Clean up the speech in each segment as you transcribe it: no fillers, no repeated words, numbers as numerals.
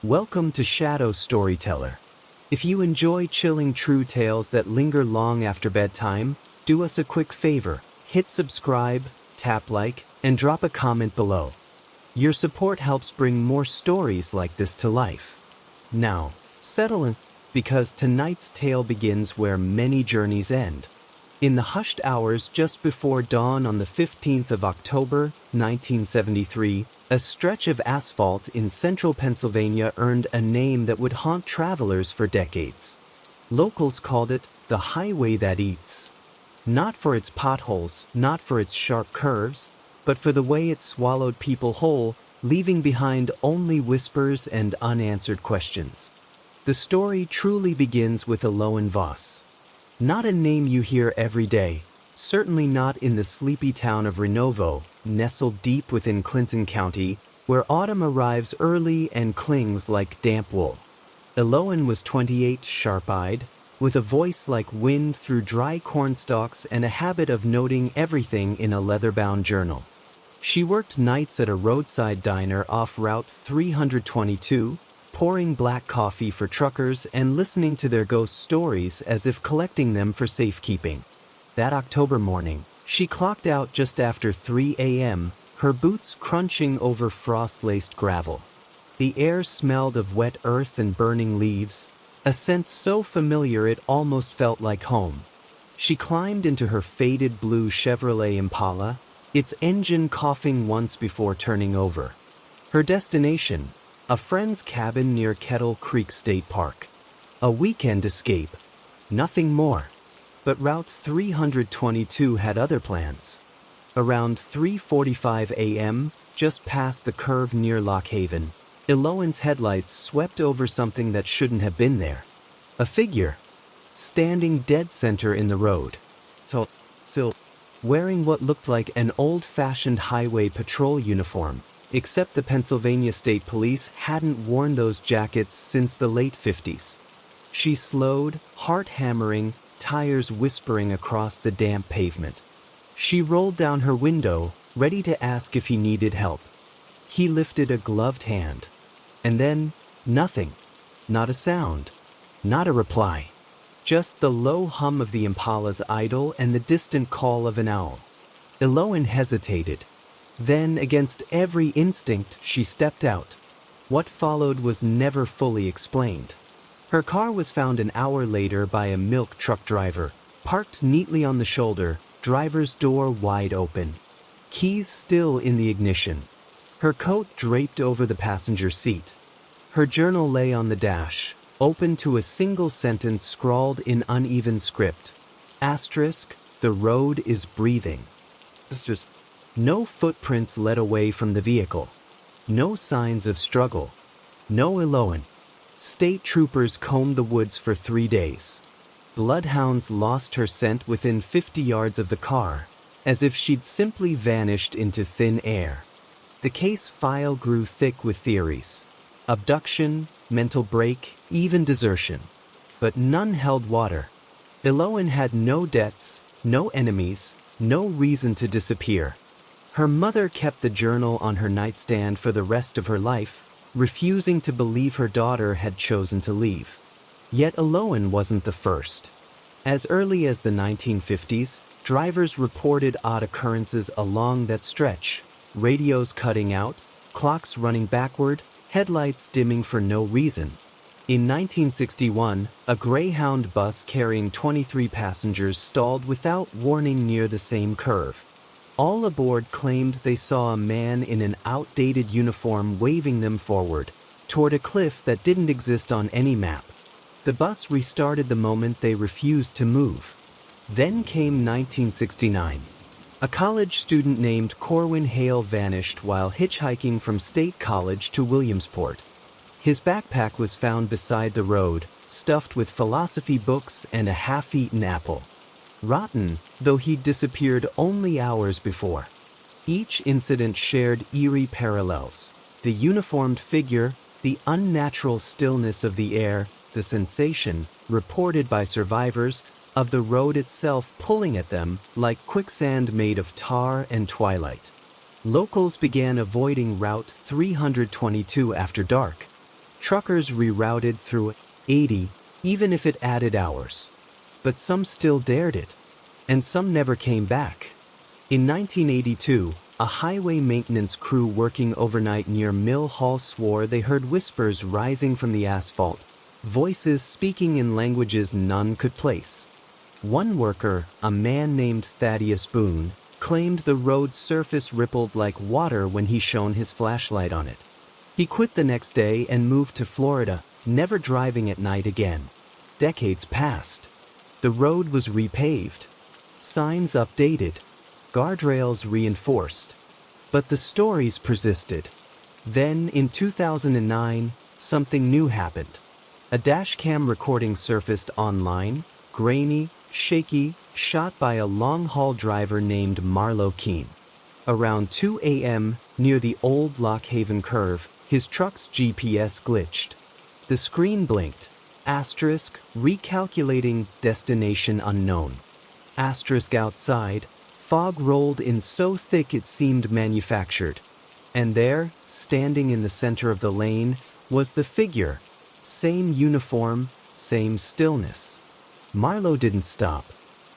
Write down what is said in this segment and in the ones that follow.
Welcome to Shadow Storyteller. If you enjoy chilling true tales that linger long after bedtime, do us a quick favor, hit subscribe, tap like, and drop a comment below. Your support helps bring more stories like this to life. Now, settle in, because tonight's tale begins where many journeys end. In the hushed hours just before dawn on the 15th of October, 1973, a stretch of asphalt in central Pennsylvania earned a name that would haunt travelers for decades. Locals called it the highway that eats. Not for its potholes, not for its sharp curves, but for the way it swallowed people whole, leaving behind only whispers and unanswered questions. The story truly begins with Eloan Voss. Not a name you hear every day, certainly not in the sleepy town of Renovo, nestled deep within Clinton County, where autumn arrives early and clings like damp wool. Eloan was 28, sharp-eyed, with a voice like wind through dry cornstalks and a habit of noting everything in a leather-bound journal. She worked nights at a roadside diner off Route 322, pouring black coffee for truckers and listening to their ghost stories as if collecting them for safekeeping. That October morning, she clocked out just after 3 a.m., her boots crunching over frost-laced gravel. The air smelled of wet earth and burning leaves, a scent so familiar it almost felt like home. She climbed into her faded blue Chevrolet Impala, its engine coughing once before turning over. Her destination, a friend's cabin near Kettle Creek State Park. A weekend escape. Nothing more. But Route 322 had other plans. Around 3:45 a.m., just past the curve near Lock Haven, Eloan's headlights swept over something that shouldn't have been there. A figure, standing dead center in the road. So, wearing what looked like an old-fashioned highway patrol uniform, except the Pennsylvania State Police hadn't worn those jackets since the late 50s. She slowed, heart hammering, tires whispering across the damp pavement. She rolled down her window, ready to ask if he needed help. He lifted a gloved hand. And then, nothing. Not a sound. Not a reply. Just the low hum of the Impala's idle and the distant call of an owl. Eloan hesitated. Then, against every instinct, she stepped out. What followed was never fully explained. Her car was found an hour later by a milk truck driver, parked neatly on the shoulder, driver's door wide open. Keys still in the ignition. Her coat draped over the passenger seat. Her journal lay on the dash, open to a single sentence scrawled in uneven script. Asterisk, the road is breathing. No footprints led away from the vehicle. No signs of struggle. No Eloan. State troopers combed the woods for 3 days. Bloodhounds lost her scent within 50 yards of the car, as if she'd simply vanished into thin air. The case file grew thick with theories. Abduction, mental break, even desertion. But none held water. Eloan had no debts, no enemies, no reason to disappear. Her mother kept the journal on her nightstand for the rest of her life, refusing to believe her daughter had chosen to leave. Yet Eloan wasn't the first. As early as the 1950s, drivers reported odd occurrences along that stretch, radios cutting out, clocks running backward, headlights dimming for no reason. In 1961, a Greyhound bus carrying 23 passengers stalled without warning near the same curve. All aboard claimed they saw a man in an outdated uniform waving them forward, toward a cliff that didn't exist on any map. The bus restarted the moment they refused to move. Then came 1969. A college student named Corwin Hale vanished while hitchhiking from State College to Williamsport. His backpack was found beside the road, stuffed with philosophy books and a half-eaten apple. Rotten, though he'd disappeared only hours before. Each incident shared eerie parallels. The uniformed figure, the unnatural stillness of the air, the sensation, reported by survivors, of the road itself pulling at them like quicksand made of tar and twilight. Locals began avoiding Route 322 after dark. Truckers rerouted through 80, even if it added hours. But some still dared it, and some never came back. In 1982, a highway maintenance crew working overnight near Mill Hall swore they heard whispers rising from the asphalt, voices speaking in languages none could place. One worker, a man named Thaddeus Boone, claimed the road's surface rippled like water when he shone his flashlight on it. He quit the next day and moved to Florida, never driving at night again. Decades passed. The road was repaved, signs updated, guardrails reinforced. But the stories persisted. Then, in 2009, something new happened. A dashcam recording surfaced online, grainy, shaky, shot by a long-haul driver named Marlo Keene. Around 2 a.m., near the old Lock Haven curve, his truck's GPS glitched. The screen blinked. Asterisk, recalculating destination unknown. Asterisk outside, fog rolled in so thick it seemed manufactured. And there, standing in the center of the lane, was the figure. Same uniform, same stillness. Marlo didn't stop.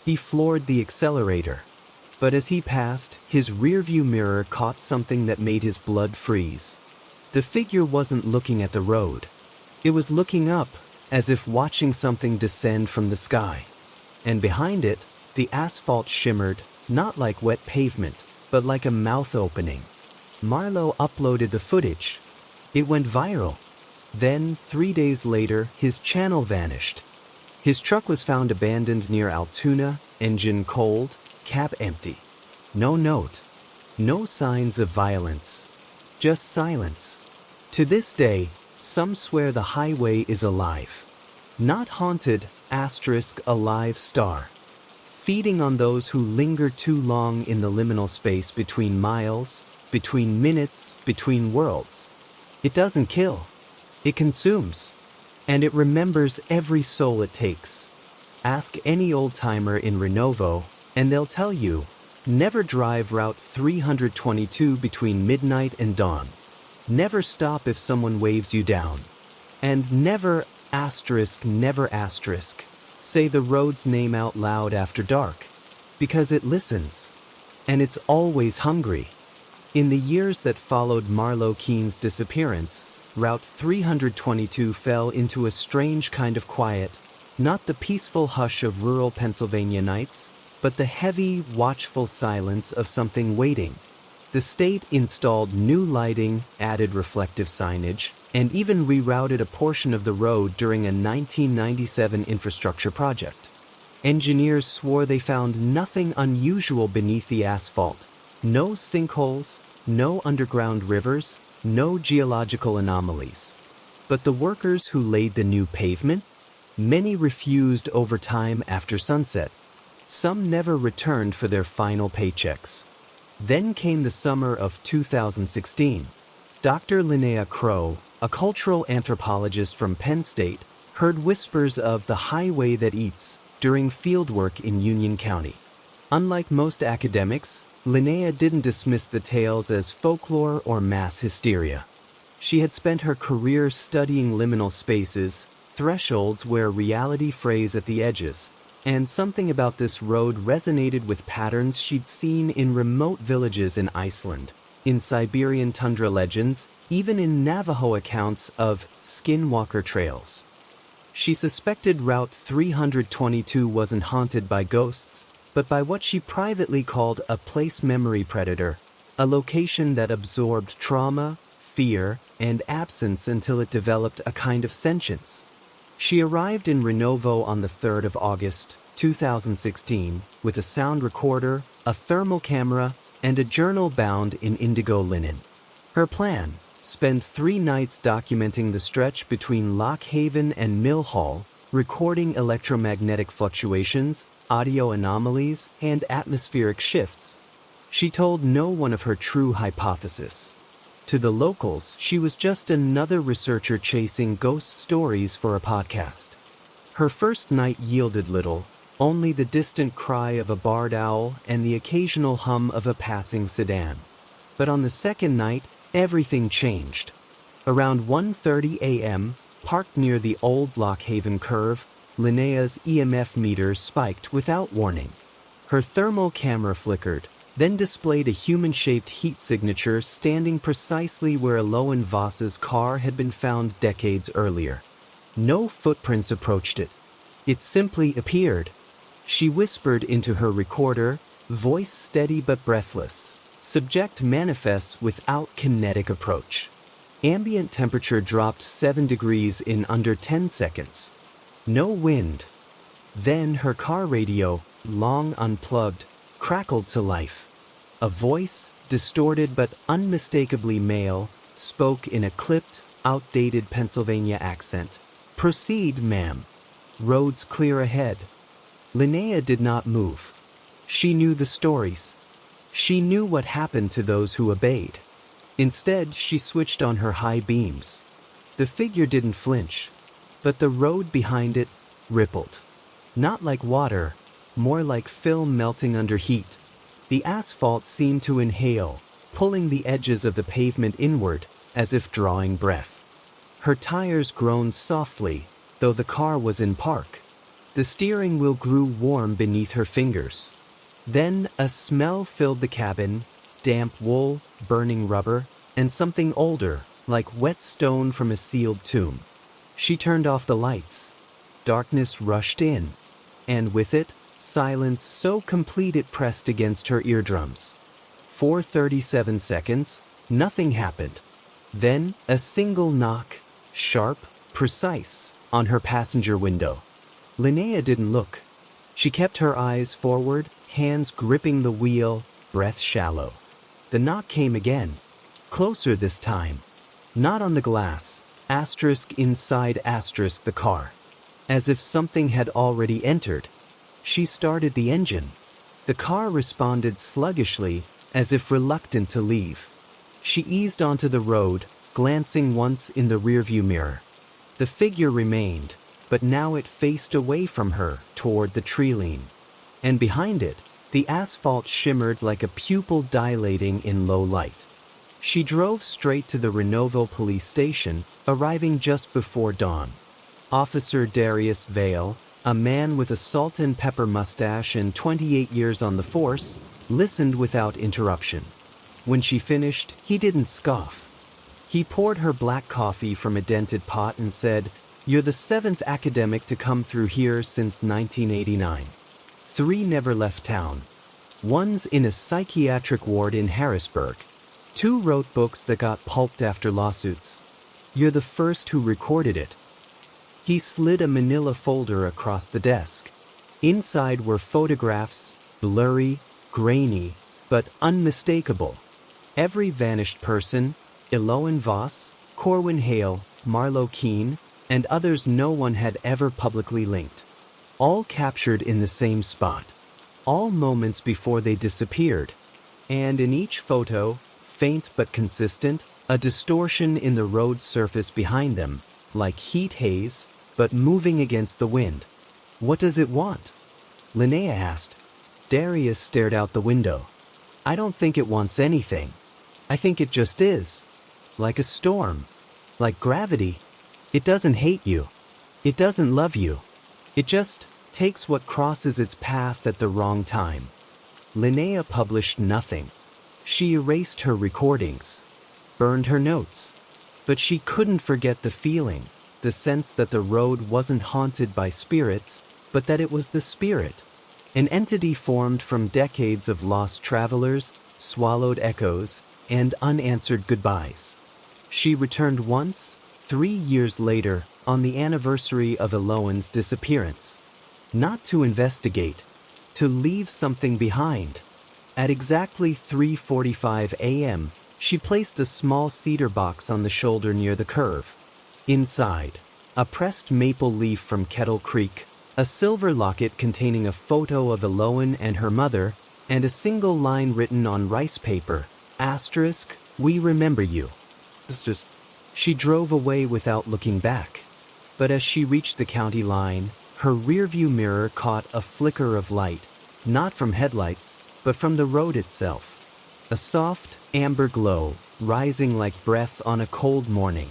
He floored the accelerator. But as he passed, his rearview mirror caught something that made his blood freeze. The figure wasn't looking at the road. It was looking up, as if watching something descend from the sky. And behind it, the asphalt shimmered, not like wet pavement, but like a mouth opening. Marlo uploaded the footage. It went viral. Then, 3 days later, his channel vanished. His truck was found abandoned near Altoona, engine cold, cab empty. No note. No signs of violence. Just silence. To this day, some swear the highway is alive. Not haunted, asterisk, alive star. Feeding on those who linger too long in the liminal space between miles, between minutes, between worlds. It doesn't kill. It consumes. And it remembers every soul it takes. Ask any old-timer in Renovo, and they'll tell you, never drive Route 322 between midnight and dawn. Never stop if someone waves you down. And never, never say the road's name out loud after dark. Because it listens. And it's always hungry. In the years that followed Marlo Keene's disappearance, Route 322 fell into a strange kind of quiet, not the peaceful hush of rural Pennsylvania nights, but the heavy, watchful silence of something waiting. The state installed new lighting, added reflective signage, and even rerouted a portion of the road during a 1997 infrastructure project. Engineers swore they found nothing unusual beneath the asphalt. No sinkholes, no underground rivers, no geological anomalies. But the workers who laid the new pavement? Many refused overtime after sunset. Some never returned for their final paychecks. Then came the summer of 2016. Dr. Linnea Crow, a cultural anthropologist from Penn State, heard whispers of the highway that eats during fieldwork in Union County. Unlike most academics, Linnea didn't dismiss the tales as folklore or mass hysteria. She had spent her career studying liminal spaces, thresholds where reality frays at the edges, and something about this road resonated with patterns she'd seen in remote villages in Iceland, in Siberian tundra legends, even in Navajo accounts of skinwalker trails. She suspected Route 322 wasn't haunted by ghosts, but by what she privately called a place memory predator, a location that absorbed trauma, fear, and absence until it developed a kind of sentience. She arrived in Renovo on the 3rd of August, 2016, with a sound recorder, a thermal camera, and a journal bound in indigo linen. Her plan: spend 3 nights documenting the stretch between Lock Haven and Mill Hall, recording electromagnetic fluctuations, audio anomalies, and atmospheric shifts. She told no one of her true hypothesis. To the locals, she was just another researcher chasing ghost stories for a podcast. Her first night yielded little, only the distant cry of a barred owl and the occasional hum of a passing sedan. But on the second night, everything changed. Around 1:30 a.m., parked near the old Lockhaven curve, Linnea's EMF meter spiked without warning. Her thermal camera flickered, then displayed a human-shaped heat signature standing precisely where Eloan Voss's car had been found decades earlier. No footprints approached it. It simply appeared. She whispered into her recorder, voice steady but breathless. Subject manifests without kinetic approach. Ambient temperature dropped 7 degrees in under 10 seconds. No wind. Then her car radio, long unplugged, crackled to life. A voice, distorted but unmistakably male, spoke in a clipped, outdated Pennsylvania accent. "Proceed, ma'am. Roads clear ahead." Linnea did not move. She knew the stories. She knew what happened to those who obeyed. Instead, she switched on her high beams. The figure didn't flinch, but the road behind it rippled. Not like water, more like film melting under heat. The asphalt seemed to inhale, pulling the edges of the pavement inward, as if drawing breath. Her tires groaned softly, though the car was in park. The steering wheel grew warm beneath her fingers. Then a smell filled the cabin, damp wool, burning rubber, and something older, like wet stone from a sealed tomb. She turned off the lights. Darkness rushed in, and with it, silence so complete it pressed against her eardrums. For 37 seconds, nothing happened. Then, a single knock, sharp, precise, on her passenger window. Linnea didn't look. She kept her eyes forward, hands gripping the wheel, breath shallow. The knock came again, closer this time. Not on the glass, asterisk inside asterisk the car. As if something had already entered. She started the engine. The car responded sluggishly, as if reluctant to leave. She eased onto the road, glancing once in the rearview mirror. The figure remained, but now it faced away from her, toward the tree-line. And behind it, the asphalt shimmered like a pupil dilating in low light. She drove straight to the Renouville police station, arriving just before dawn. Officer Darius Vale, a man with a salt and pepper mustache and 28 years on the force, listened without interruption. When she finished, he didn't scoff. He poured her black coffee from a dented pot and said, "You're the 7th academic to come through here since 1989. 3 never left town. 1's in a psychiatric ward in Harrisburg. 2 wrote books that got pulped after lawsuits. You're the first who recorded it." He slid a manila folder across the desk. Inside were photographs, blurry, grainy, but unmistakable. Every vanished person, Eloan Voss, Corwin Hale, Marlowe Keene, and others no one had ever publicly linked. All captured in the same spot. All moments before they disappeared. And in each photo, faint but consistent, a distortion in the road surface behind them, like heat haze, but moving against the wind. "What does it want?" Linnea asked. Darius stared out the window. "I don't think it wants anything. I think it just is. Like a storm. Like gravity. It doesn't hate you. It doesn't love you. It just takes what crosses its path at the wrong time." Linnea published nothing. She erased her recordings, burned her notes. But she couldn't forget the feeling, the sense that the road wasn't haunted by spirits, but that it was the spirit. An entity formed from decades of lost travelers, swallowed echoes, and unanswered goodbyes. She returned once, 3 years later, on the anniversary of Eloan's disappearance. Not to investigate, to leave something behind. At exactly 3:45 a.m., she placed a small cedar box on the shoulder near the curve. Inside, a pressed maple leaf from Kettle Creek, a silver locket containing a photo of Eloan and her mother, and a single line written on rice paper, asterisk, "We remember you." She drove away without looking back. But as she reached the county line, her rearview mirror caught a flicker of light, not from headlights, but from the road itself. A soft, amber glow, rising like breath on a cold morning.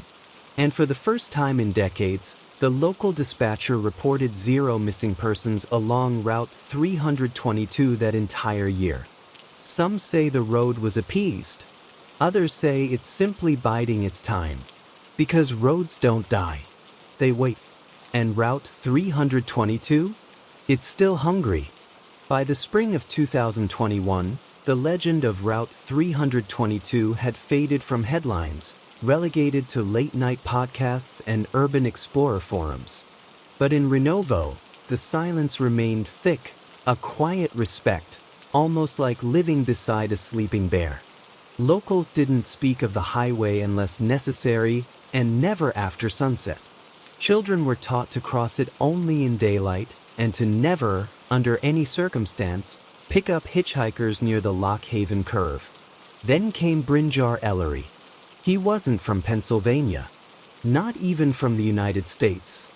And for the first time in decades, the local dispatcher reported 0 missing persons along Route 322 that entire year. Some say the road was appeased. Others say it's simply biding its time. Because roads don't die. They wait. And Route 322? It's still hungry. By the spring of 2021, the legend of Route 322 had faded from headlines, relegated to late-night podcasts and urban explorer forums. But in Renovo, the silence remained thick, a quiet respect, almost like living beside a sleeping bear. Locals didn't speak of the highway unless necessary, and never after sunset. Children were taught to cross it only in daylight, and to never, under any circumstance, pick up hitchhikers near the Lock Haven curve. Then came Brynjar Ellery. He wasn't from Pennsylvania, not even from the United States.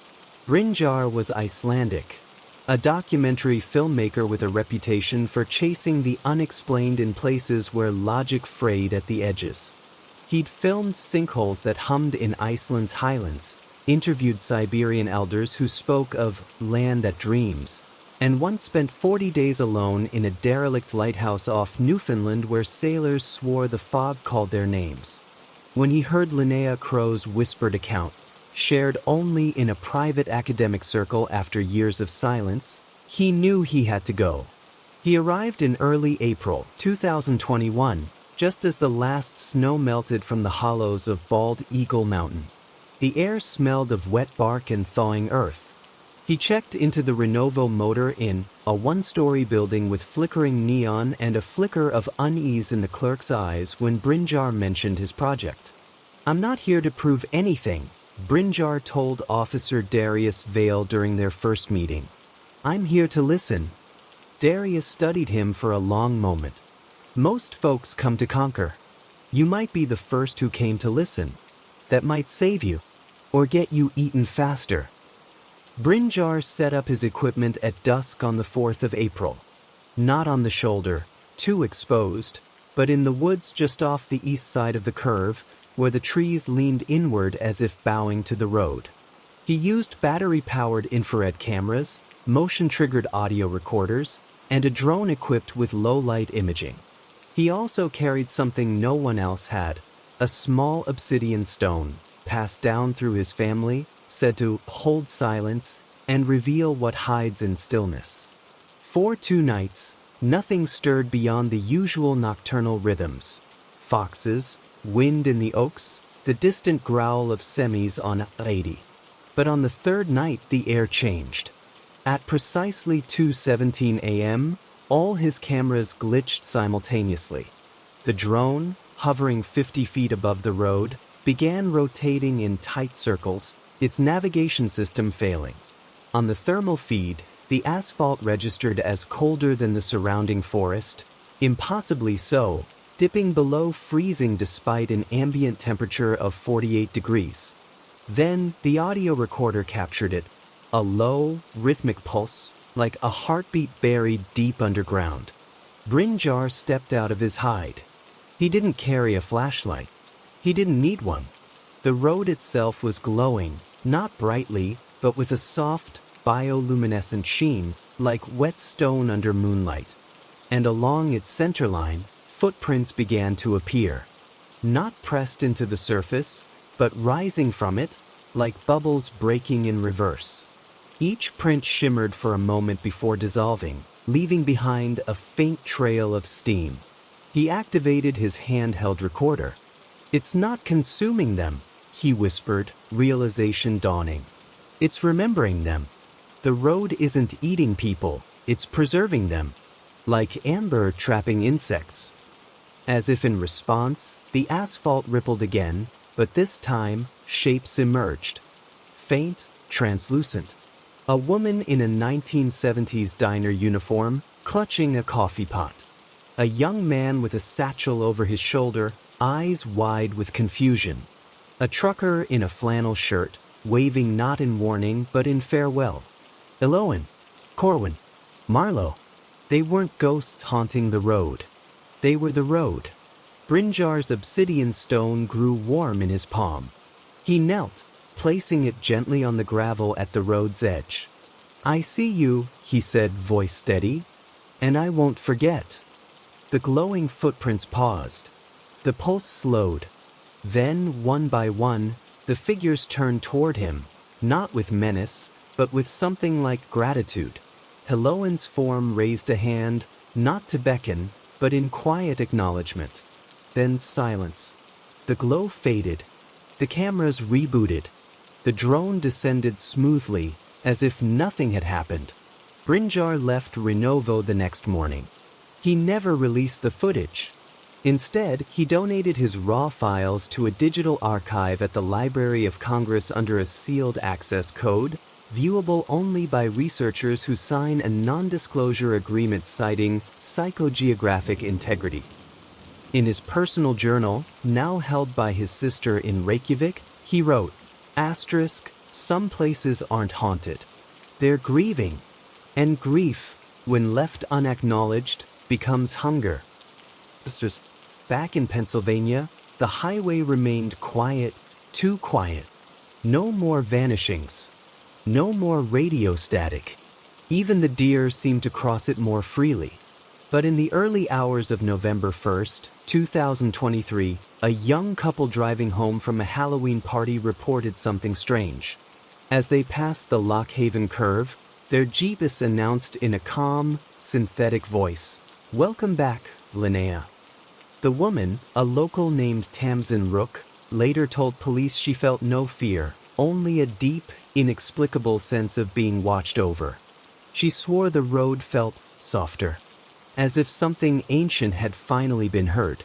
Brynjar was Icelandic, a documentary filmmaker with a reputation for chasing the unexplained in places where logic frayed at the edges. He'd filmed sinkholes that hummed in Iceland's highlands, interviewed Siberian elders who spoke of land that dreams, and once spent 40 days alone in a derelict lighthouse off Newfoundland where sailors swore the fog called their names. When he heard Linnea Crow's whispered account, shared only in a private academic circle after years of silence, he knew he had to go. He arrived in early April 2021, just as the last snow melted from the hollows of Bald Eagle Mountain. The air smelled of wet bark and thawing earth. He checked into the Renovo Motor Inn, a one-story building with flickering neon and a flicker of unease in the clerk's eyes when Brynjar mentioned his project. "I'm not here to prove anything," Brynjar told Officer Darius Vale during their first meeting. "I'm here to listen." Darius studied him for a long moment. "Most folks come to conquer. You might be the first who came to listen. That might save you, or get you eaten faster." Brynjar set up his equipment at dusk on the 4th of April. Not on the shoulder, too exposed, but in the woods just off the east side of the curve, where the trees leaned inward as if bowing to the road. He used battery-powered infrared cameras, motion-triggered audio recorders, and a drone equipped with low-light imaging. He also carried something no one else had, a small obsidian stone, passed down through his family, said to hold silence and reveal what hides in stillness. For 2 nights, nothing stirred beyond the usual nocturnal rhythms. Foxes, wind in the oaks, the distant growl of semis on heighten. But on the 3rd night the air changed. At precisely 2:17 a.m., all his cameras glitched simultaneously. The drone, hovering 50 feet above the road, began rotating in tight circles, its navigation system failing. On the thermal feed, the asphalt registered as colder than the surrounding forest, impossibly so, dipping below freezing despite an ambient temperature of 48 degrees. Then, the audio recorder captured it, a low, rhythmic pulse, like a heartbeat buried deep underground. Brynjar stepped out of his hide. He didn't carry a flashlight. He didn't need one. The road itself was glowing, not brightly, but with a soft, bioluminescent sheen, like wet stone under moonlight. And along its centerline, footprints began to appear. Not pressed into the surface, but rising from it, like bubbles breaking in reverse. Each print shimmered for a moment before dissolving, leaving behind a faint trail of steam. He activated his handheld recorder. "It's not consuming them," he whispered, realization dawning. "It's remembering them. The road isn't eating people, it's preserving them. Like amber trapping insects." As if in response, the asphalt rippled again, but this time, shapes emerged. Faint, translucent. A woman in a 1970s diner uniform, clutching a coffee pot. A young man with a satchel over his shoulder, eyes wide with confusion. A trucker in a flannel shirt, waving not in warning but in farewell. Eloan, Corwin, Marlowe. They weren't ghosts haunting the road. They were the road. Brinjar's obsidian stone grew warm in his palm. He knelt, placing it gently on the gravel at the road's edge. "I see you," he said, voice steady, "and I won't forget." The glowing footprints paused. The pulse slowed. Then, one by one, the figures turned toward him, not with menace, but with something like gratitude. Heloan's form raised a hand, not to beckon, but in quiet acknowledgement. Then silence. The glow faded. The cameras rebooted. The drone descended smoothly, as if nothing had happened. Brinjar left Renovo the next morning. He never released the footage. Instead, he donated his raw files to a digital archive at the Library of Congress under a sealed access code, viewable only by researchers who sign a non-disclosure agreement citing psychogeographic integrity. In his personal journal, now held by his sister in Reykjavik, he wrote, "Some places aren't haunted. They're grieving. And grief, when left unacknowledged, becomes hunger." Back in Pennsylvania, the highway remained quiet, too quiet. No more vanishings. No more radio static. Even the deer seemed to cross it more freely. But in the early hours of November 1st, 2023, a young couple driving home from a Halloween party reported something strange. As they passed the Lock Haven curve, their Jeep announced in a calm, synthetic voice, "Welcome back, Linnea." The woman, a local named Tamsin Rook, later told police she felt no fear, only a deep, inexplicable sense of being watched over. She swore the road felt softer, as if something ancient had finally been heard.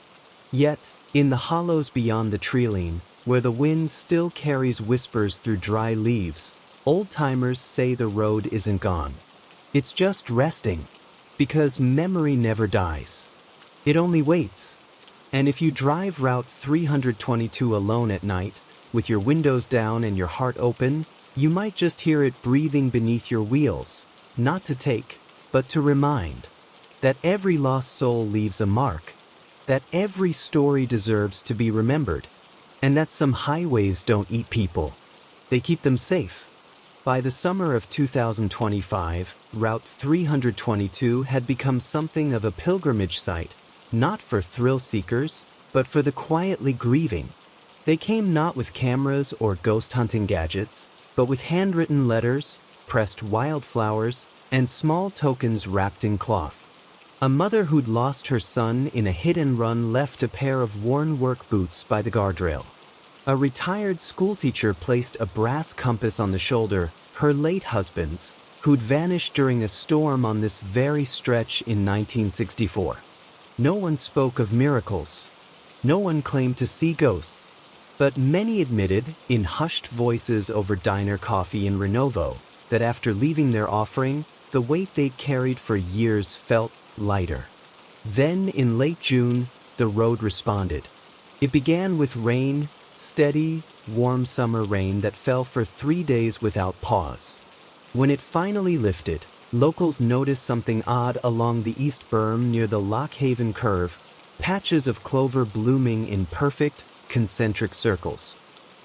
Yet, in the hollows beyond the treeline, where the wind still carries whispers through dry leaves, old-timers say the road isn't gone. It's just resting, because memory never dies. It only waits. And if you drive Route 322 alone at night, with your windows down and your heart open, you might just hear it breathing beneath your wheels, not to take, but to remind, that every lost soul leaves a mark, that every story deserves to be remembered, and that some highways don't eat people. They keep them safe. By the summer of 2025, Route 322 had become something of a pilgrimage site, not for thrill seekers, but for the quietly grieving. They came not with cameras or ghost hunting gadgets, but with handwritten letters, pressed wildflowers, and small tokens wrapped in cloth. A mother who'd lost her son in a hit-and-run left a pair of worn work boots by the guardrail. A retired schoolteacher placed a brass compass on the shoulder, her late husband's, who'd vanished during a storm on this very stretch in 1964. No one spoke of miracles. No one claimed to see ghosts. But many admitted, in hushed voices over diner coffee in Renovo, that after leaving their offering, the weight they'd carried for years felt lighter. Then, in late June, the road responded. It began with rain, steady, warm summer rain that fell for 3 days without pause. When it finally lifted, locals noticed something odd along the east berm near the Lock Haven curve, patches of clover blooming in perfect, concentric circles.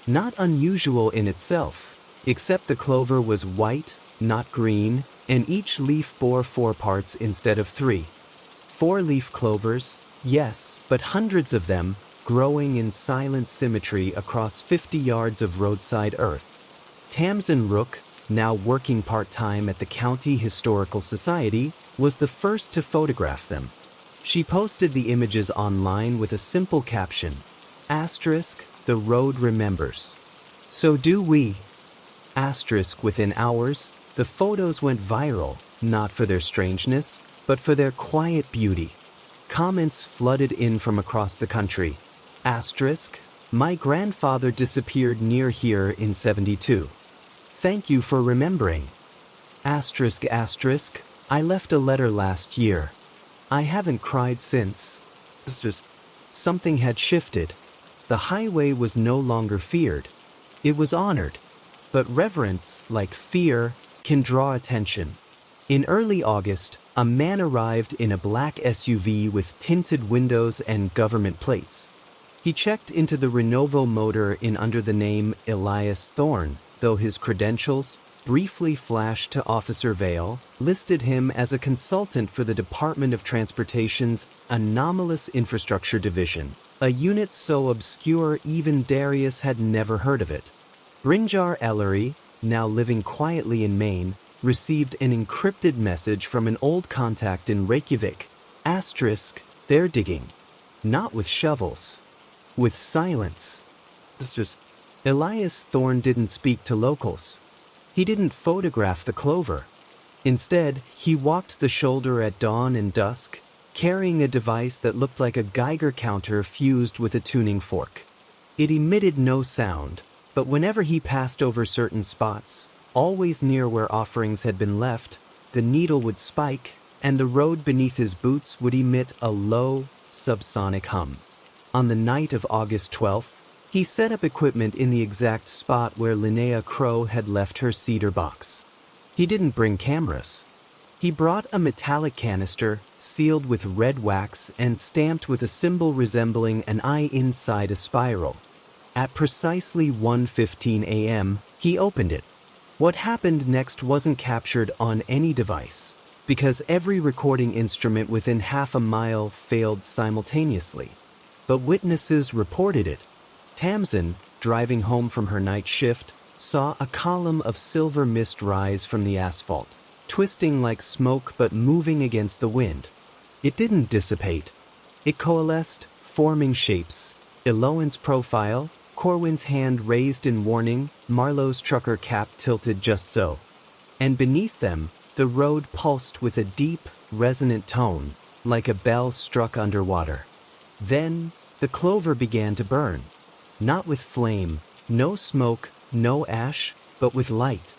Not unusual in itself, except the clover was white, not green, and each leaf bore 4 parts instead of 3. 4-leaf clovers, yes, but hundreds of them, growing in silent symmetry across 50 yards of roadside earth. Tamsin Rook, now working part-time at the County Historical Society, was the first to photograph them. She posted the images online with a simple caption, "The road remembers. So do we." Within hours, the photos went viral, not for their strangeness, but for their quiet beauty. Comments flooded in from across the country. "My grandfather disappeared near here in '72. Thank you for remembering." "I left a letter last year. I haven't cried since." Something had shifted. The highway was no longer feared. It was honored. But reverence, like fear, can draw attention. In early August, a man arrived in a black SUV with tinted windows and government plates. He checked into the Renovo motor in under the name Elias Thorne, though his credentials, briefly flashed to Officer Vale, listed him as a consultant for the Department of Transportation's Anomalous Infrastructure Division, a unit so obscure even Darius had never heard of it. Brynjar Ellery, now living quietly in Maine, received an encrypted message from an old contact in Reykjavik. Asterisk, they're digging. Not with shovels. With silence. It's just, Elias Thorne didn't speak to locals. He didn't photograph the clover. Instead, he walked the shoulder at dawn and dusk, carrying a device that looked like a Geiger counter fused with a tuning fork. It emitted no sound, but whenever he passed over certain spots, always near where offerings had been left, the needle would spike, and the road beneath his boots would emit a low, subsonic hum. On the night of August 12th, he set up equipment in the exact spot where Linnea Crow had left her cedar box. He didn't bring cameras. He brought a metallic canister, sealed with red wax and stamped with a symbol resembling an eye inside a spiral. At precisely 1:15 a.m., he opened it. What happened next wasn't captured on any device, because every recording instrument within half a mile failed simultaneously. But witnesses reported it. Tamsin, driving home from her night shift, saw a column of silver mist rise from the asphalt, twisting like smoke but moving against the wind. It didn't dissipate. It coalesced, forming shapes. Eloan's profile, Corwin's hand raised in warning, Marlowe's trucker cap tilted just so. And beneath them, the road pulsed with a deep, resonant tone, like a bell struck underwater. Then, the clover began to burn. Not with flame, no smoke, no ash, but with light.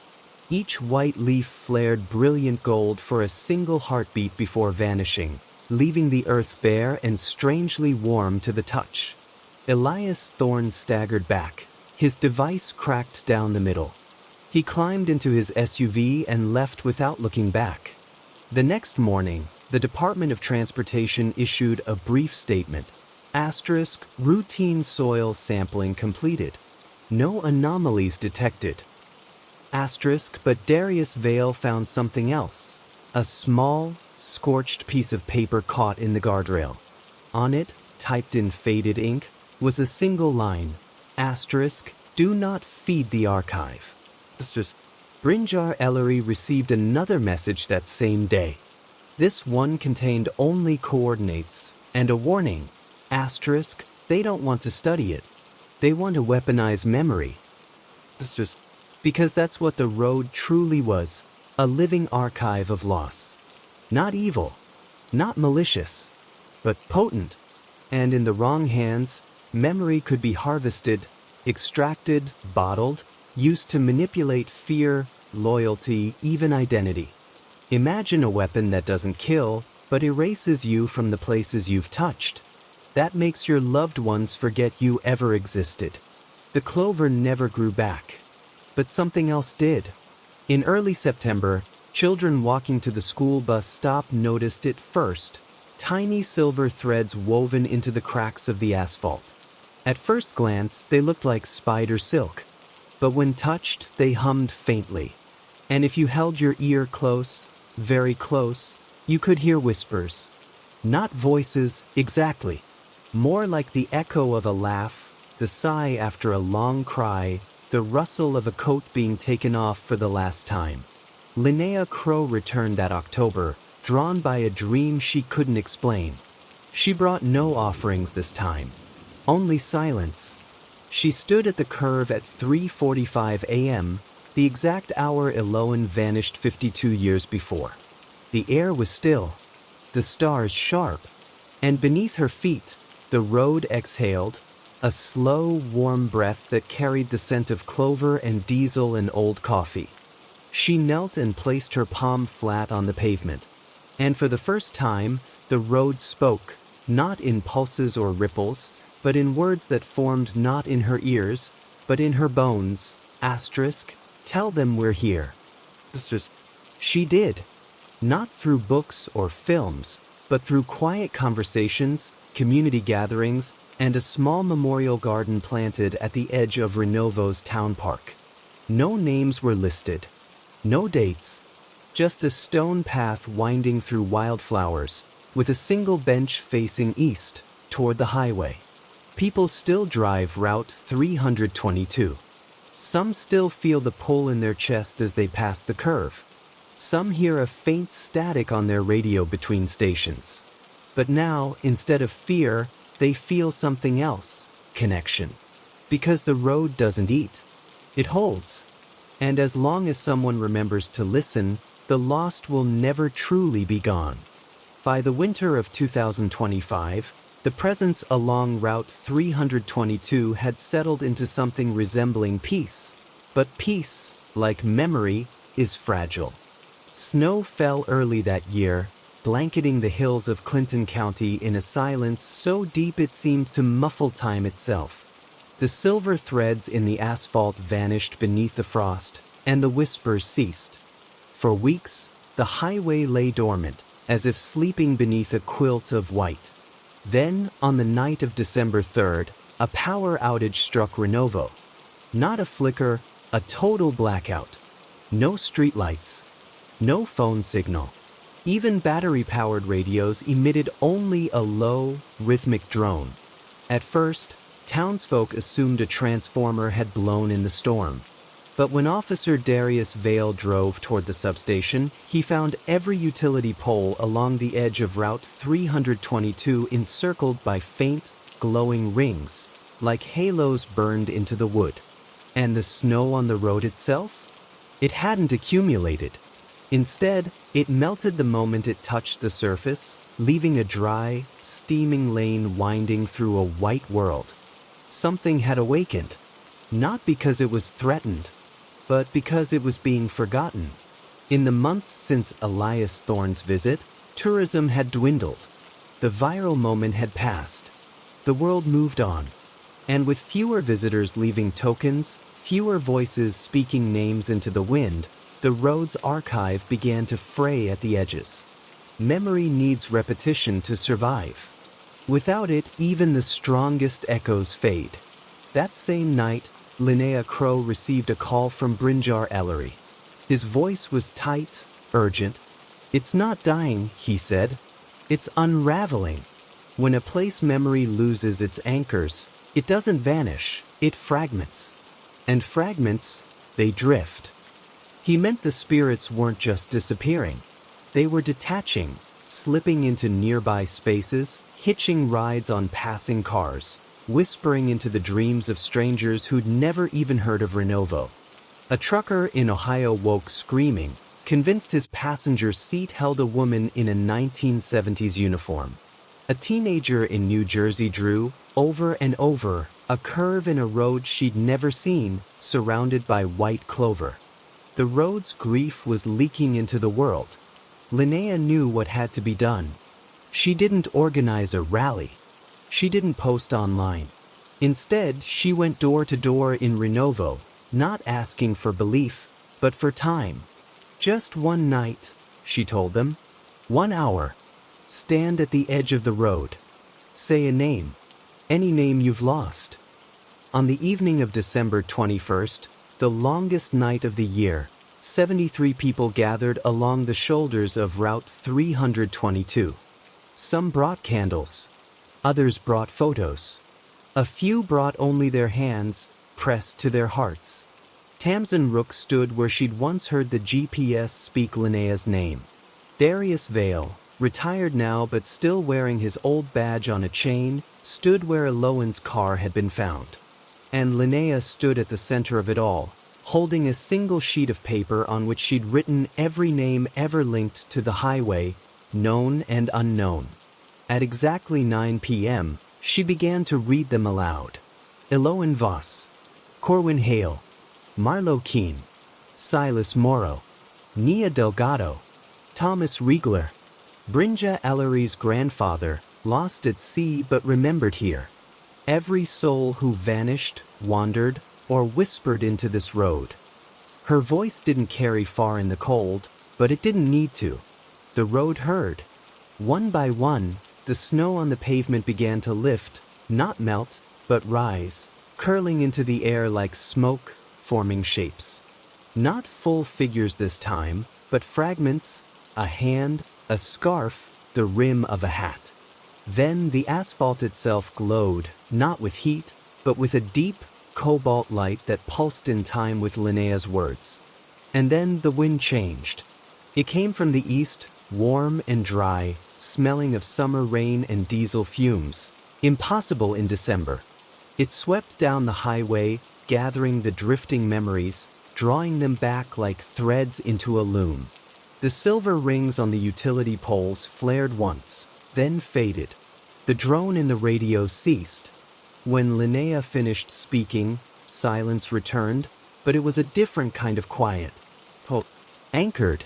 Each white leaf flared brilliant gold for a single heartbeat before vanishing, leaving the earth bare and strangely warm to the touch. Elias Thorne staggered back, his device cracked down the middle. He climbed into his SUV and left without looking back. The next morning, the Department of Transportation issued a brief statement. Asterisk, routine soil sampling completed. No anomalies detected. Asterisk, but Darius Vale found something else. A small, scorched piece of paper caught in the guardrail. On it, typed in faded ink, was a single line. Asterisk, do not feed the archive. Brynjar Ellery received another message that same day. This one contained only coordinates and a warning. Asterisk, they don't want to study it. They want to weaponize memory. Because that's what the road truly was, a living archive of loss. Not evil, not malicious, but potent. And in the wrong hands, memory could be harvested, extracted, bottled, used to manipulate fear, loyalty, even identity. Imagine a weapon that doesn't kill, but erases you from the places you've touched. That makes your loved ones forget you ever existed. The clover never grew back. But something else did. In early September, children walking to the school bus stop noticed it first. Tiny silver threads woven into the cracks of the asphalt. At first glance, they looked like spider silk. But when touched, they hummed faintly. And if you held your ear close, very close, you could hear whispers. Not voices, exactly. More like the echo of a laugh, the sigh after a long cry, the rustle of a coat being taken off for the last time. Linnea Crow returned that October, drawn by a dream she couldn't explain. She brought no offerings this time. Only silence. She stood at the curve at 3:45 a.m., the exact hour Eloan vanished 52 years before. The air was still, the stars sharp, and beneath her feet, the road exhaled, a slow, warm breath that carried the scent of clover and diesel and old coffee. She knelt and placed her palm flat on the pavement. And for the first time, the road spoke, not in pulses or ripples, but in words that formed not in her ears, but in her bones. Asterisk, tell them we're here. She did. Not through books or films, but through quiet conversations, community gatherings, and a small memorial garden planted at the edge of Renovo's town park. No names were listed. No dates. Just a stone path winding through wildflowers, with a single bench facing east, toward the highway. People still drive Route 322. Some still feel the pull in their chest as they pass the curve. Some hear a faint static on their radio between stations. But now, instead of fear, they feel something else: connection. Because the road doesn't eat. It holds. And as long as someone remembers to listen, the lost will never truly be gone. By the winter of 2025, the presence along Route 322 had settled into something resembling peace. But peace, like memory, is fragile. Snow fell early that year, blanketing the hills of Clinton County in a silence so deep it seemed to muffle time itself. The silver threads in the asphalt vanished beneath the frost, and the whispers ceased. For weeks, the highway lay dormant, as if sleeping beneath a quilt of white. Then, on the night of December 3rd, a power outage struck Renovo. Not a flicker, a total blackout. No streetlights. No phone signal. Even battery-powered radios emitted only a low, rhythmic drone. At first, townsfolk assumed a transformer had blown in the storm. But when Officer Darius Vale drove toward the substation, he found every utility pole along the edge of Route 322 encircled by faint, glowing rings, like halos burned into the wood. And the snow on the road itself? It hadn't accumulated. Instead, it melted the moment it touched the surface, leaving a dry, steaming lane winding through a white world. Something had awakened. Not because it was threatened, but because it was being forgotten. In the months since Elias Thorne's visit, tourism had dwindled. The viral moment had passed. The world moved on. And with fewer visitors leaving tokens, fewer voices speaking names into the wind, the road's archive began to fray at the edges. Memory needs repetition to survive. Without it, even the strongest echoes fade. That same night, Linnea Crow received a call from Brynjar Ellery. His voice was tight, urgent. "It's not dying," he said. "It's unraveling." When a place memory loses its anchors, it doesn't vanish, it fragments. And fragments, they drift. He meant the spirits weren't just disappearing. They were detaching, slipping into nearby spaces, hitching rides on passing cars, whispering into the dreams of strangers who'd never even heard of Renovo. A trucker in Ohio woke screaming, convinced his passenger seat held a woman in a 1970s uniform. A teenager in New Jersey drew, over and over, a curve in a road she'd never seen, surrounded by white clover. The road's grief was leaking into the world. Linnea knew what had to be done. She didn't organize a rally. She didn't post online. Instead, she went door to door in Renovo, not asking for belief, but for time. "Just one night," she told them. "1 hour. Stand at the edge of the road. Say a name. Any name you've lost." On the evening of December 21st, the longest night of the year, 73 people gathered along the shoulders of Route 322. Some brought candles. Others brought photos. A few brought only their hands, pressed to their hearts. Tamsin Rook stood where she'd once heard the GPS speak Linnea's name. Darius Vale, retired now but still wearing his old badge on a chain, stood where Eloan's car had been found. And Linnea stood at the center of it all, holding a single sheet of paper on which she'd written every name ever linked to the highway, known and unknown. At exactly 9 p.m., she began to read them aloud. Eloan Voss, Corwin Hale, Marlo Keene, Silas Morrow, Nia Delgado, Thomas Riegler, Brynja Ellery's grandfather, lost at sea but remembered here. Every soul who vanished, wandered, or whispered into this road. Her voice didn't carry far in the cold, but it didn't need to. The road heard. One by one, the snow on the pavement began to lift, not melt, but rise, curling into the air like smoke, forming shapes. Not full figures this time, but fragments, a hand, a scarf, the rim of a hat. Then the asphalt itself glowed, not with heat, but with a deep, cobalt light that pulsed in time with Linnea's words. And then the wind changed. It came from the east, warm and dry, smelling of summer rain and diesel fumes, impossible in December. It swept down the highway, gathering the drifting memories, drawing them back like threads into a loom. The silver rings on the utility poles flared once, then faded. The drone in the radio ceased. When Linnea finished speaking, silence returned, but it was a different kind of quiet. Anchored.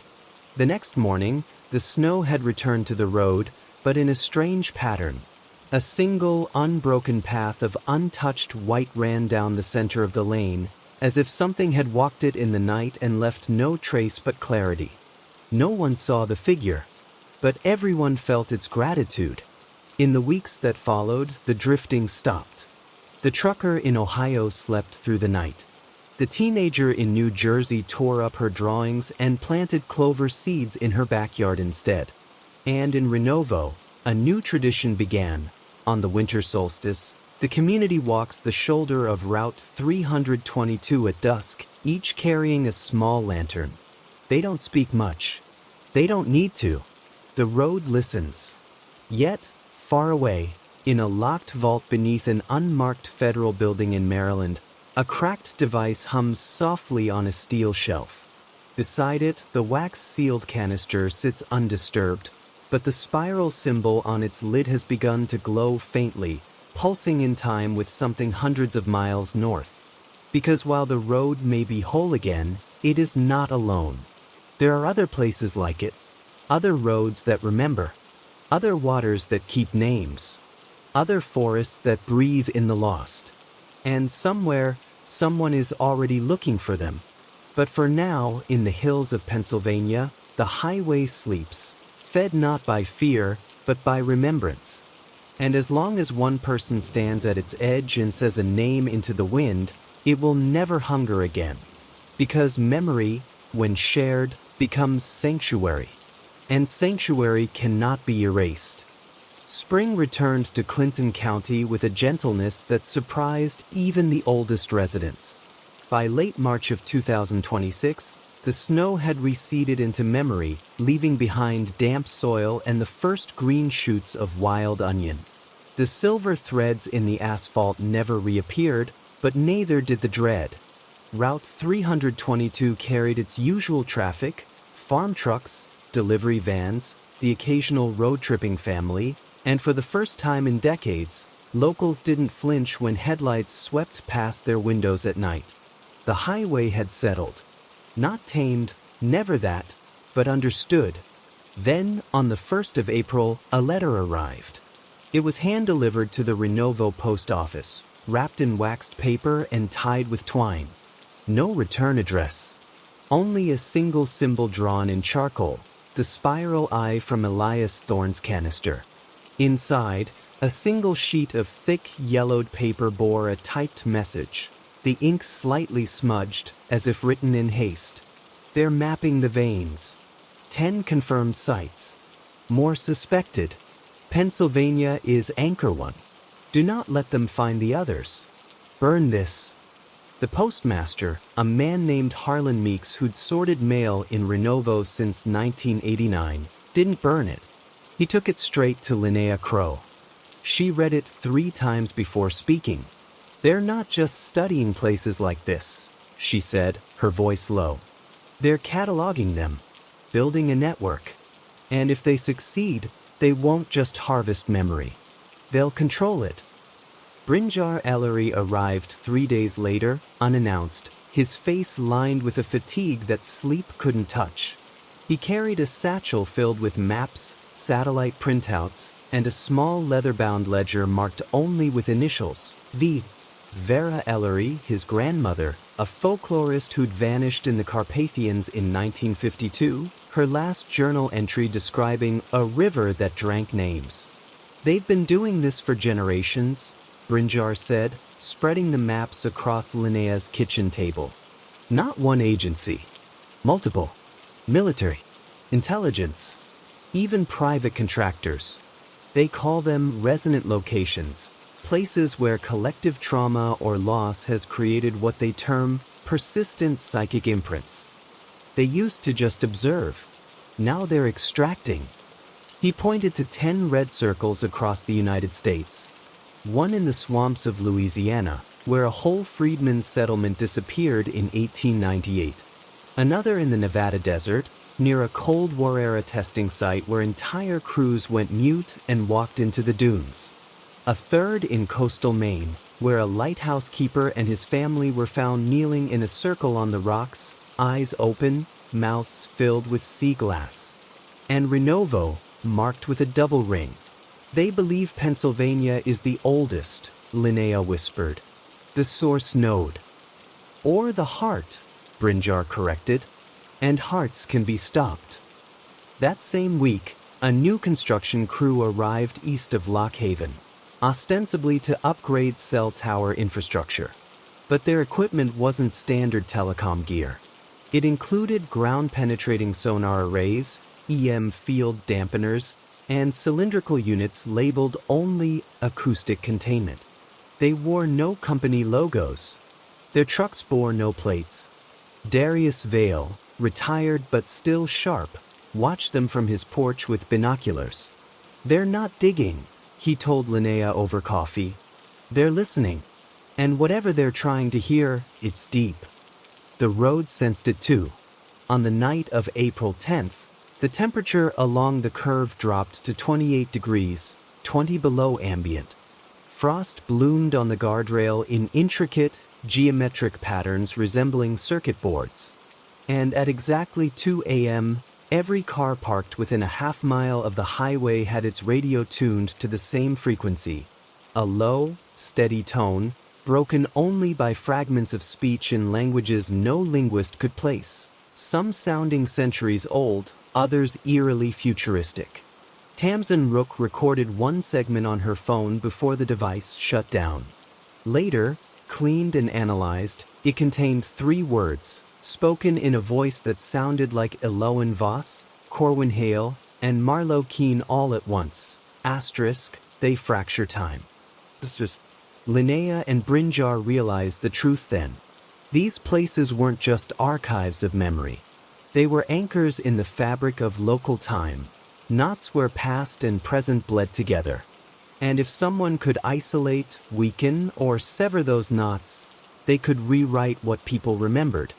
The next morning, the snow had returned to the road, but in a strange pattern. A single, unbroken path of untouched white ran down the center of the lane, as if something had walked it in the night and left no trace but clarity. No one saw the figure, but everyone felt its gratitude. In the weeks that followed, the drifting stopped. The trucker in Ohio slept through the night. The teenager in New Jersey tore up her drawings and planted clover seeds in her backyard instead. And in Renovo, a new tradition began. On the winter solstice, the community walks the shoulder of Route 322 at dusk, each carrying a small lantern. They don't speak much. They don't need to. The road listens. Yet, far away, in a locked vault beneath an unmarked federal building in Maryland, a cracked device hums softly on a steel shelf. Beside it, the wax-sealed canister sits undisturbed, but the spiral symbol on its lid has begun to glow faintly, pulsing in time with something hundreds of miles north. Because while the road may be whole again, it is not alone. There are other places like it, other roads that remember, other waters that keep names, other forests that breathe in the lost. And somewhere, someone is already looking for them. But for now, in the hills of Pennsylvania, the highway sleeps, fed not by fear, but by remembrance. And as long as one person stands at its edge and says a name into the wind, it will never hunger again. Because memory, when shared, becomes sanctuary. And sanctuary cannot be erased. Spring returned to Clinton County with a gentleness that surprised even the oldest residents. By late March of 2026, the snow had receded into memory, leaving behind damp soil and the first green shoots of wild onion. The silver threads in the asphalt never reappeared, but neither did the dread. Route 322 carried its usual traffic, farm trucks, delivery vans, the occasional road-tripping family, and for the first time in decades, locals didn't flinch when headlights swept past their windows at night. The highway had settled. Not tamed, never that, but understood. Then, on the 1st of April, a letter arrived. It was hand-delivered to the Renovo post office, wrapped in waxed paper and tied with twine. No return address. Only a single symbol drawn in charcoal, the spiral eye from Elias Thorne's canister. Inside, a single sheet of thick, yellowed paper bore a typed message, the ink slightly smudged, as if written in haste. They're mapping the veins. 10 confirmed sites. More suspected. Pennsylvania is anchor one. Do not let them find the others. Burn this. The postmaster, a man named Harlan Meeks who'd sorted mail in Renovo since 1989, didn't burn it. He took it straight to Linnea Crow. She read it 3 times before speaking. They're not just studying places like this, she said, her voice low. They're cataloging them, building a network. And if they succeed, they won't just harvest memory. They'll control it. Brynjar Ellery arrived 3 days later, unannounced, his face lined with a fatigue that sleep couldn't touch. He carried a satchel filled with maps, satellite printouts, and a small leather-bound ledger marked only with initials, V. Vera Ellery, his grandmother, a folklorist who'd vanished in the Carpathians in 1952, her last journal entry describing a river that drank names. "They've been doing this for generations," Brinjar said, spreading the maps across Linnea's kitchen table. "Not one agency. Multiple. Military. Intelligence. Even private contractors. They call them resonant locations, places where collective trauma or loss has created what they term persistent psychic imprints. They used to just observe. Now they're extracting." He pointed to 10 red circles across the United States. One in the swamps of Louisiana, where a whole freedmen settlement disappeared in 1898. Another in the Nevada desert, near a Cold War-era testing site where entire crews went mute and walked into the dunes. A third in coastal Maine, where a lighthouse keeper and his family were found kneeling in a circle on the rocks, eyes open, mouths filled with sea glass. And Renovo, marked with a double ring. "They believe Pennsylvania is the oldest," Linnea whispered. "The source node." "Or the heart," Brinjar corrected. "And hearts can be stopped." That same week, a new construction crew arrived east of Lock Haven, ostensibly to upgrade cell tower infrastructure. But their equipment wasn't standard telecom gear. It included ground-penetrating sonar arrays, EM field dampeners, and cylindrical units labeled only acoustic containment. They wore no company logos. Their trucks bore no plates. Darius Vale, retired but still sharp, watched them from his porch with binoculars. "They're not digging," he told Linnea over coffee. "They're listening. And whatever they're trying to hear, it's deep." The road sensed it too. On the night of April 10th, the temperature along the curve dropped to 28 degrees, 20 below ambient. Frost bloomed on the guardrail in intricate, geometric patterns resembling circuit boards. And at exactly 2 a.m., every car parked within a half-mile of the highway had its radio tuned to the same frequency. A low, steady tone, broken only by fragments of speech in languages no linguist could place, some sounding centuries old, others eerily futuristic. Tamsin Rook recorded one segment on her phone before the device shut down. Later, cleaned and analyzed, it contained 3 words, spoken in a voice that sounded like Eloan Voss, Corwin Hale, and Marlowe Keane all at once. Asterisk, "They fracture time." Linnea and Brinjar realized the truth then. These places weren't just archives of memory. They were anchors in the fabric of local time, knots where past and present bled together. And if someone could isolate, weaken, or sever those knots, they could rewrite what people remembered.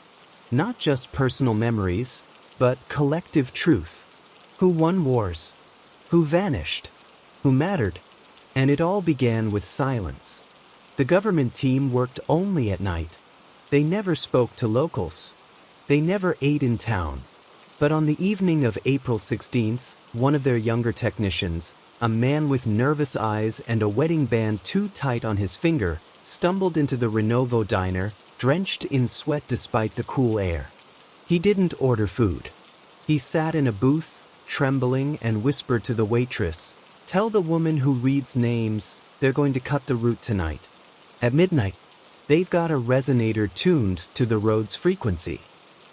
Not just personal memories, but collective truth. Who won wars? Who vanished? Who mattered? And it all began with silence. The government team worked only at night. They never spoke to locals. They never ate in town. But on the evening of April 16th, one of their younger technicians, a man with nervous eyes and a wedding band too tight on his finger, stumbled into the Renovo diner, drenched in sweat despite the cool air. He didn't order food. He sat in a booth, trembling, and whispered to the waitress, "Tell the woman who reads names they're going to cut the route tonight. At midnight, they've got a resonator tuned to the road's frequency.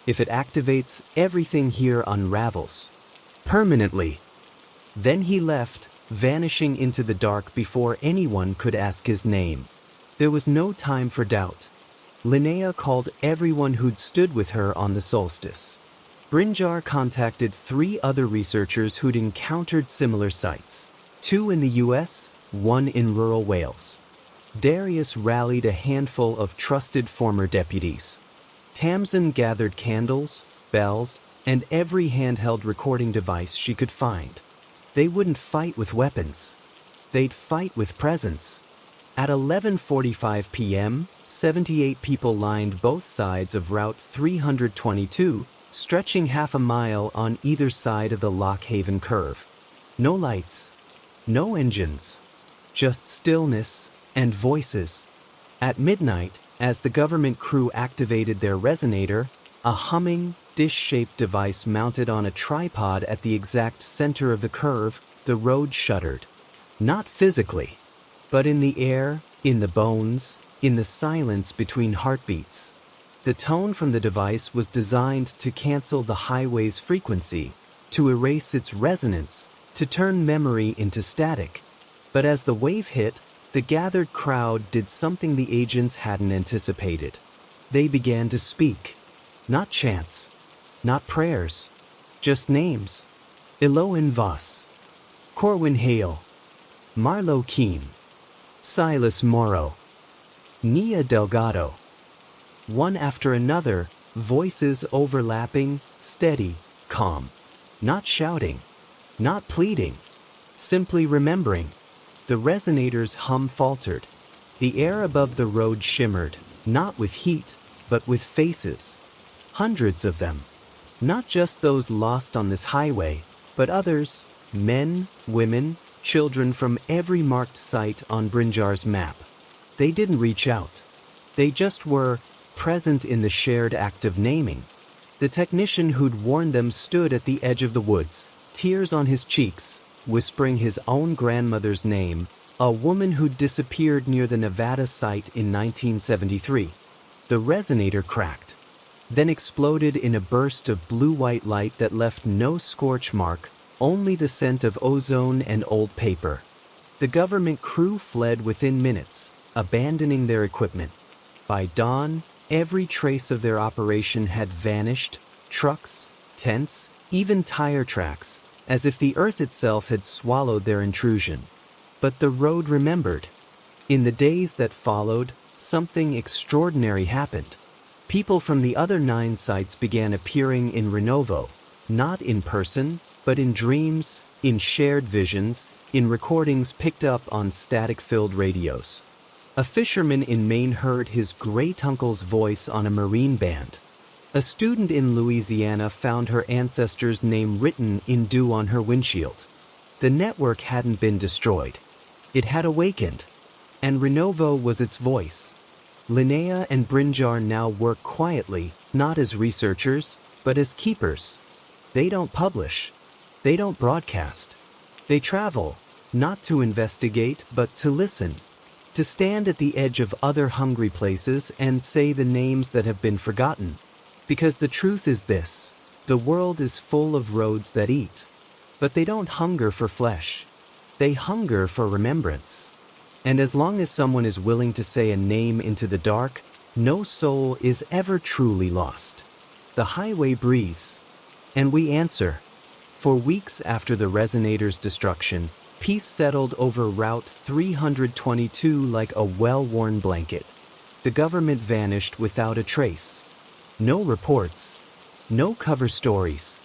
If it activates, everything here unravels. Permanently." Then he left, vanishing into the dark before anyone could ask his name. There was no time for doubt. Linnea called everyone who'd stood with her on the solstice. Brinjar contacted 3 other researchers who'd encountered similar sights, 2 in the US, 1 in rural Wales. Darius rallied a handful of trusted former deputies. Tamsin gathered candles, bells, and every handheld recording device she could find. They wouldn't fight with weapons. They'd fight with presence. At 11:45 p.m., 78 people lined both sides of Route 322, stretching half a mile on either side of the Lock Haven curve. No lights, no engines, just stillness and voices. At midnight, as the government crew activated their resonator, a humming, dish-shaped device mounted on a tripod at the exact center of the curve, the road shuddered. Not physically, but in the air, in the bones, in the silence between heartbeats. The tone from the device was designed to cancel the highway's frequency, to erase its resonance, to turn memory into static. But as the wave hit, the gathered crowd did something the agents hadn't anticipated. They began to speak. Not chants, not prayers, just names. Eloin Voss, Corwin Hale, Marlo Keene, Silas Morrow, Nia Delgado. One after another, voices overlapping, steady, calm. Not shouting, not pleading, simply remembering. The resonator's hum faltered. The air above the road shimmered, not with heat, but with faces. Hundreds of them. Not just those lost on this highway, but others, men, women, children from every marked site on Brinjar's map. They didn't reach out. They just were present in the shared act of naming. The technician who'd warned them stood at the edge of the woods, tears on his cheeks, whispering his own grandmother's name, a woman who'd disappeared near the Nevada site in 1973. The resonator cracked, then exploded in a burst of blue-white light that left no scorch mark, only the scent of ozone and old paper. The government crew fled within minutes, abandoning their equipment. By dawn, every trace of their operation had vanished, trucks, tents, even tire tracks, as if the earth itself had swallowed their intrusion. But the road remembered. In the days that followed, something extraordinary happened. People from the other 9 sites began appearing in Renovo, not in person, but in dreams, in shared visions, in recordings picked up on static-filled radios. A fisherman in Maine heard his great-uncle's voice on a marine band. A student in Louisiana found her ancestors' name written in dew on her windshield. The network hadn't been destroyed. It had awakened, and Renovo was its voice. Linnea and Brinjar now work quietly, not as researchers, but as keepers. They don't publish. They don't broadcast. They travel, not to investigate, but to listen. To stand at the edge of other hungry places and say the names that have been forgotten. Because the truth is this: the world is full of roads that eat. But they don't hunger for flesh. They hunger for remembrance. And as long as someone is willing to say a name into the dark, no soul is ever truly lost. The highway breathes. And we answer. For weeks after the resonator's destruction, peace settled over Route 322 like a well-worn blanket. The government vanished without a trace. No reports. No cover stories.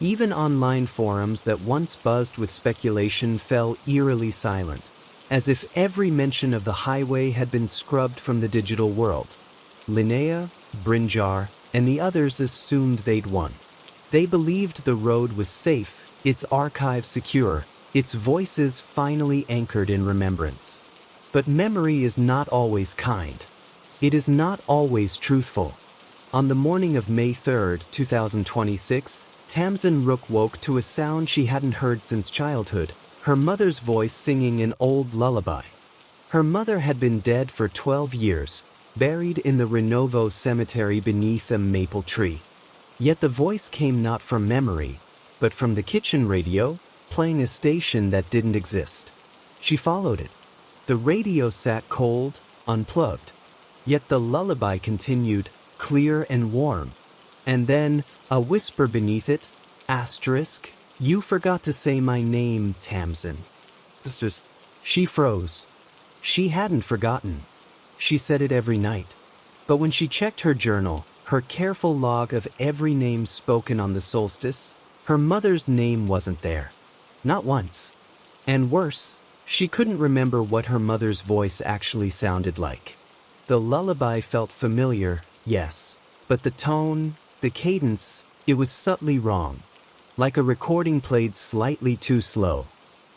Even online forums that once buzzed with speculation fell eerily silent, as if every mention of the highway had been scrubbed from the digital world. Linnea, Brinjar, and the others assumed they'd won. They believed the road was safe, its archive secure, its voices finally anchored in remembrance. But memory is not always kind. It is not always truthful. On the morning of May 3, 2026, Tamsin Rook woke to a sound she hadn't heard since childhood, her mother's voice singing an old lullaby. Her mother had been dead for 12 years, buried in the Renovo cemetery beneath a maple tree. Yet the voice came not from memory, but from the kitchen radio, playing a station that didn't exist. She followed it. The radio sat cold, unplugged. Yet the lullaby continued, clear and warm. And then, a whisper beneath it, asterisk, "You forgot to say my name, Tamsin." She froze. She hadn't forgotten. She said it every night. But when she checked her journal, her careful log of every name spoken on the solstice, her mother's name wasn't there. Not once. And worse, she couldn't remember what her mother's voice actually sounded like. The lullaby felt familiar, yes, but the tone, the cadence, it was subtly wrong. Like a recording played slightly too slow.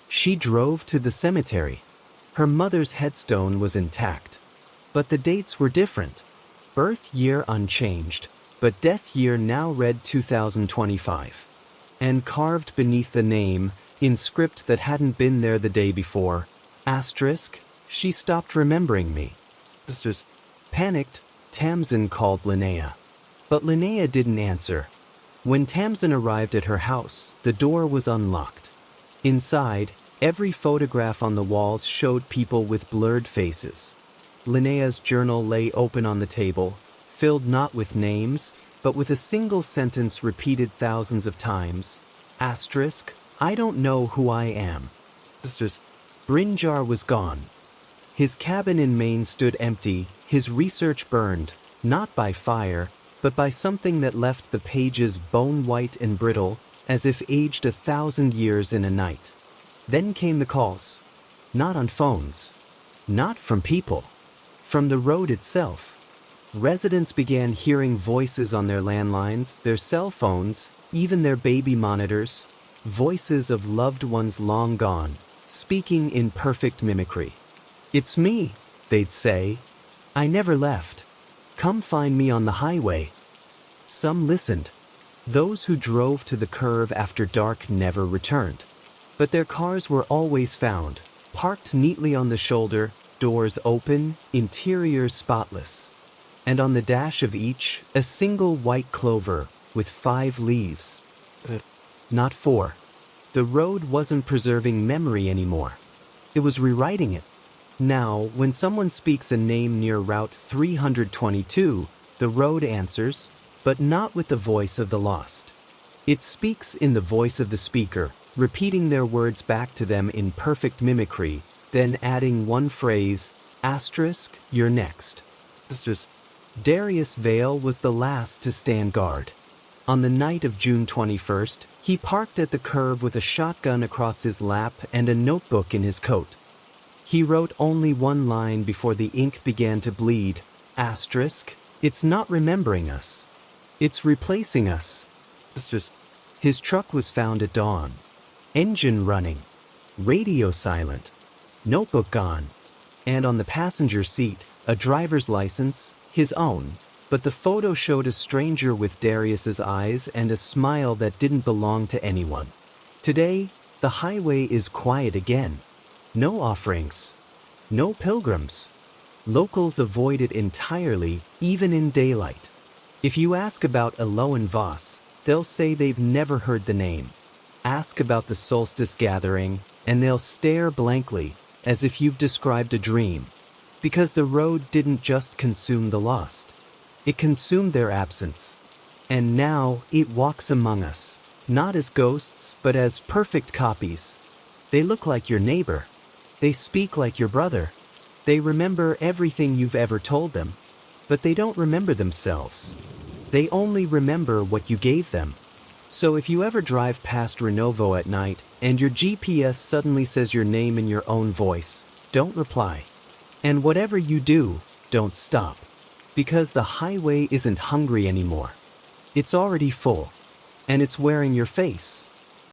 She drove to the cemetery. Her mother's headstone was intact. But the dates were different. Birth year unchanged, but death year now read 2025. And carved beneath the name, in script that hadn't been there the day before, asterisk, she stopped remembering me. Sisters. Panicked, Tamsin called Linnea. But Linnea didn't answer. When Tamsin arrived at her house, the door was unlocked. Inside, every photograph on the walls showed people with blurred faces. Linnea's journal lay open on the table, filled not with names, but with a single sentence repeated thousands of times. Asterisk, I don't know who I am. Sisters. Brynjar was gone. His cabin in Maine stood empty, his research burned, not by fire, but by something that left the pages bone-white and brittle, as if aged 1,000 years in a night. Then came the calls. Not on phones. Not from people. From the road itself. Residents began hearing voices on their landlines, their cell phones, even their baby monitors, voices of loved ones long gone, speaking in perfect mimicry. It's me, they'd say. I never left. Come find me on the highway. Some listened. Those who drove to the curve after dark never returned. But their cars were always found, parked neatly on the shoulder, doors open, interiors spotless. And on the dash of each, a single white clover with 5 leaves. Not 4. The road wasn't preserving memory anymore. It was rewriting it. Now, when someone speaks a name near Route 322, the road answers, but not with the voice of the lost. It speaks in the voice of the speaker, repeating their words back to them in perfect mimicry, then adding one phrase, asterisk, you're next. Darius Vale was the last to stand guard. On the night of June 21st, he parked at the curve with a shotgun across his lap and a notebook in his coat. He wrote only one line before the ink began to bleed, asterisk, it's not remembering us. It's replacing us. His truck was found at dawn. Engine running. Radio silent. Notebook gone. And on the passenger seat, a driver's license, his own. But the photo showed a stranger with Darius's eyes and a smile that didn't belong to anyone. Today, the highway is quiet again. No offerings. No pilgrims. Locals avoid it entirely, even in daylight. If you ask about Eloan Voss, they'll say they've never heard the name. Ask about the solstice gathering, and they'll stare blankly, as if you've described a dream. Because the road didn't just consume the lost. It consumed their absence. And now it walks among us, not as ghosts, but as perfect copies. They look like your neighbor. They speak like your brother. They remember everything you've ever told them. But they don't remember themselves. They only remember what you gave them. So if you ever drive past Renovo at night, and your GPS suddenly says your name in your own voice, don't reply. And whatever you do, don't stop. Because the highway isn't hungry anymore. It's already full. And it's wearing your face.